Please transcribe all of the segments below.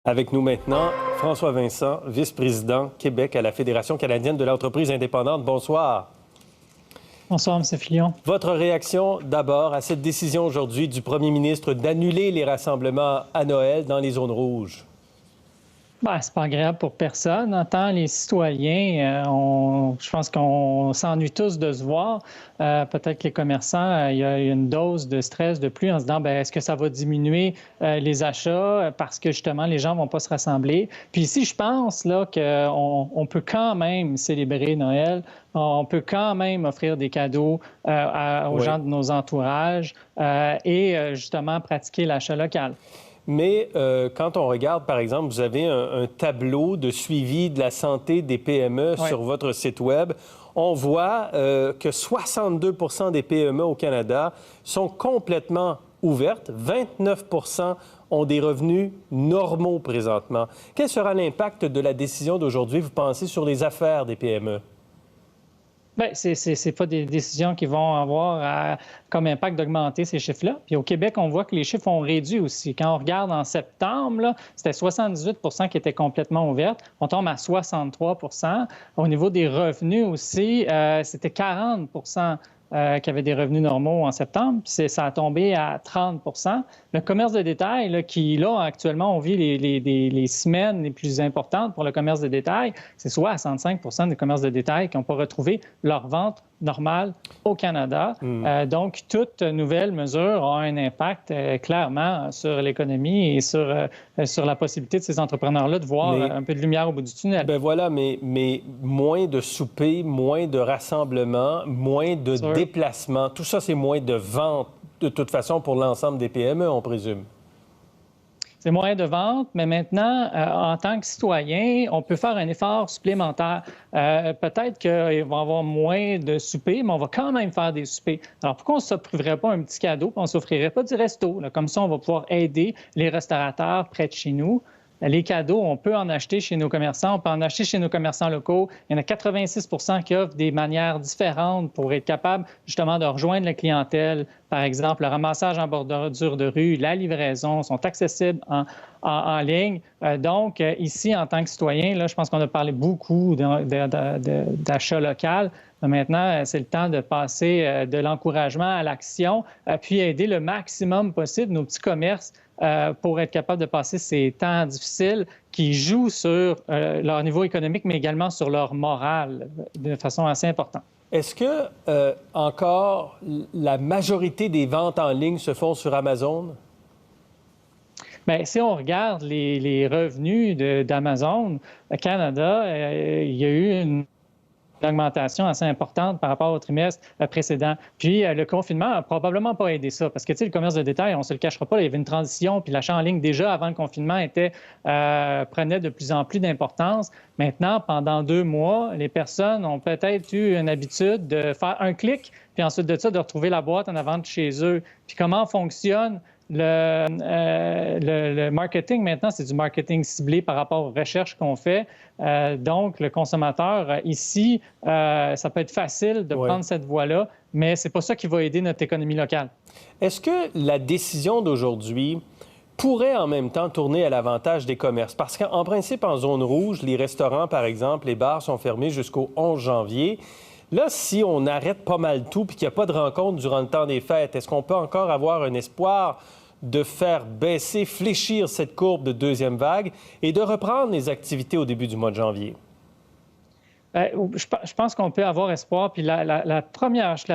Avec nous maintenant, François Vincent, vice-président Québec à la Fédération canadienne de l'entreprise indépendante. Bonsoir. Bonsoir, M. Fillon. Votre réaction d'abord à cette décision aujourd'hui du premier ministre d'annuler les rassemblements à Noël dans les zones rouges? Bien, c'est pas agréable pour personne. Tant les citoyens, je pense qu'on s'ennuie tous de se voir. Peut-être que les commerçants, il y a une dose de stress de plus en se disant, est-ce que ça va diminuer les achats parce que justement les gens vont pas se rassembler. Puis ici, je pense là qu'on peut quand même célébrer Noël. On peut quand même offrir des cadeaux aux gens de nos entourages et justement pratiquer l'achat local. Mais quand on regarde, par exemple, vous avez un tableau de suivi de la santé des PME sur votre site Web. On voit que 62 des PME au Canada sont complètement ouvertes. 29 ont des revenus normaux présentement. Quel sera l'impact de la décision d'aujourd'hui, vous pensez, sur les affaires des PME? Bien, c'est pas des décisions qui vont avoir comme impact d'augmenter ces chiffres-là. Puis au Québec, on voit que les chiffres ont réduit aussi. Quand on regarde en septembre, c'était 78 qui étaient complètement ouvertes. On tombe à 63 Au niveau des revenus aussi, c'était 40 qui avaient des revenus normaux en septembre. Puis ça a tombé à 30 Le commerce de détail, là, actuellement, on vit les semaines les plus importantes pour le commerce de détail. C'est 65 des commerces de détail qui n'ont pas retrouvé leur vente normale au Canada. Donc, toute nouvelle mesure a un impact clairement sur l'économie et sur la possibilité de ces entrepreneurs-là de voir un peu de lumière au bout du tunnel. Bien voilà, mais moins de soupers, moins de rassemblements, moins de déplacements. Tout ça, c'est moins de ventes, de toute façon, pour l'ensemble des PME, on présume. C'est moyen de vente, mais maintenant, en tant que citoyen, on peut faire un effort supplémentaire. Peut-être qu'il va y avoir moins de soupers, mais on va quand même faire des soupers. Alors, pourquoi on ne s'offrirait pas un petit cadeau, puis on ne s'offrirait pas du resto? Là? Comme ça, on va pouvoir aider les restaurateurs près de chez nous. Les cadeaux, on peut en acheter chez nos commerçants. On peut en acheter chez nos commerçants locaux. Il y en a 86 qui offrent des manières différentes pour être capable justement de rejoindre la clientèle. Par exemple, le ramassage en bordure de rue, la livraison sont accessibles en ligne. Donc, ici, en tant que citoyen, là, je pense qu'on a parlé beaucoup d'achat local. Maintenant, c'est le temps de passer de l'encouragement à l'action, puis aider le maximum possible nos petits commerces pour être capable de passer ces temps difficiles qui jouent sur leur niveau économique, mais également sur leur morale de façon assez importante. Est-ce que encore la majorité des ventes en ligne se font sur Amazon? Bien, si on regarde les revenus d'Amazon Canada, il y a eu une augmentation assez importante par rapport au trimestre précédent. Puis, le confinement n'a probablement pas aidé ça. Parce que, tu sais, le commerce de détail, on ne se le cachera pas, il y avait une transition, puis l'achat en ligne, déjà, avant le confinement, prenait de plus en plus d'importance. Maintenant, pendant 2 mois, les personnes ont peut-être eu une habitude de faire un clic, puis ensuite de ça, de retrouver la boîte en avant de chez eux. Puis comment fonctionne le marketing, maintenant, c'est du marketing ciblé par rapport aux recherches qu'on fait. Donc, le consommateur, ici, ça peut être facile de prendre cette voie-là, mais c'est pas ça qui va aider notre économie locale. Est-ce que la décision d'aujourd'hui pourrait en même temps tourner à l'avantage des commerces? Parce qu'en principe, en zone rouge, les restaurants, par exemple, les bars sont fermés jusqu'au 11 janvier. Là, si on arrête pas mal tout puis qu'il n'y a pas de rencontre durant le temps des fêtes, est-ce qu'on peut encore avoir un espoir de faire baisser, fléchir cette courbe de deuxième vague et de reprendre les activités au début du mois de janvier? Je pense qu'on peut avoir espoir. Puis la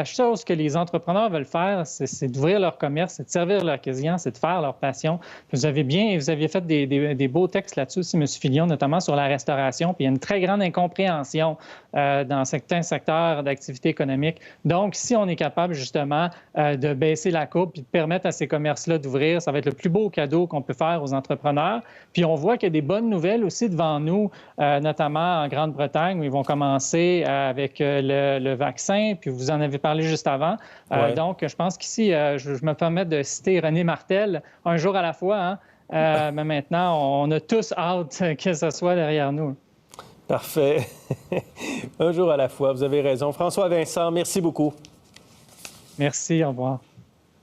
chose que les entrepreneurs veulent faire, c'est d'ouvrir leur commerce, c'est de servir leurs clients, c'est de faire leur passion. Puis vous aviez fait des beaux textes là-dessus aussi, M. Fillon, notamment sur la restauration. Puis il y a une très grande incompréhension dans certains secteurs d'activité économique. Donc, si on est capable justement de baisser la courbe puis de permettre à ces commerces-là d'ouvrir, ça va être le plus beau cadeau qu'on peut faire aux entrepreneurs. Puis on voit qu'il y a des bonnes nouvelles aussi devant nous, notamment en Grande-Bretagne, où ils vont commencer avec le vaccin, puis vous en avez parlé juste avant. Donc, je pense qu'ici, je me permets de citer René Martel, un jour à la fois, mais maintenant, on a tous hâte que ce soit derrière nous. Parfait. Un jour à la fois, vous avez raison. François Vincent, merci beaucoup. Merci, au revoir.